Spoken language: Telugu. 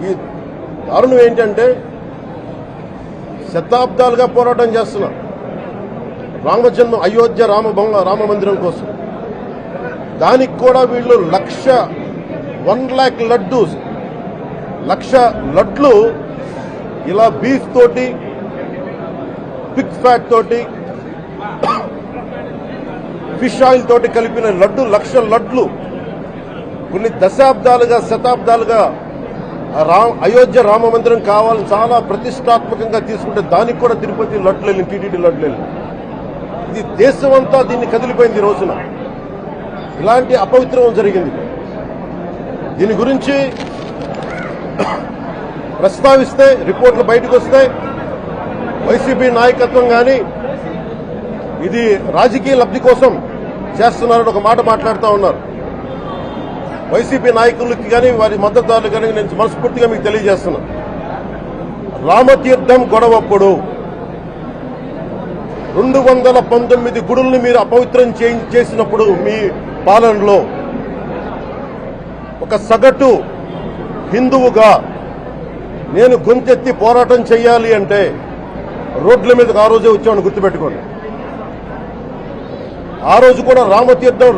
ఈ దారుణం ఏంటంటే శతాబ్దాలుగా పోరాటం చేస్తున్నాం రామజన్మ అయోధ్య రామ మందిరం కోసం. దానికి కూడా వీళ్ళు 1,00,000 లక్ష లడ్లు ఇలా బీఫ్ తోటి పిగ్ ఫ్యాట్ తోటి ఫిష్ ఆయిల్ తోటి కలిపిన లక్ష లడ్లు కొన్ని దశాబ్దాలుగా శతాబ్దాలుగా అయోధ్య రామ మందిరం కావాలని చాలా ప్రతిష్టాత్మకంగా తీసుకుంటే దానికి కూడా తిరుపతి లడ్లు వెళ్ళింది, టీటీడీ లడ్లు వెళ్ళింది. ఇది దేశమంతా దీన్ని కదిలిపోయింది. ఈ రోజున ఇలాంటి అపవిత్రం జరిగింది. దీని గురించి ప్రస్తావిస్తే రిపోర్ట్లు బయటకు వస్తాయి. వైసీపీ నాయకత్వం కానీ ఇది రాజకీయ లబ్ధి కోసం చేస్తున్నారని ఒక మాట మాట్లాడుతూ ఉన్నారు. వైసీపీ నాయకులకి కానీ వారి మద్దతుదారులు కానీ నేను మనస్ఫూర్తిగా మీకు తెలియజేస్తున్నా, రామతీర్థం గొడవప్పుడు 219 గుడుల్ని మీరు అపవిత్రం చేసినప్పుడు మీ పాలనలో ఒక సగటు హిందువుగా నేను గొంతెత్తి పోరాటం చేయాలి అంటే రోడ్ల మీదకి ఆ రోజే వచ్చామని గుర్తుపెట్టుకోండి. ఆ రోజు కూడా రామతీర్థం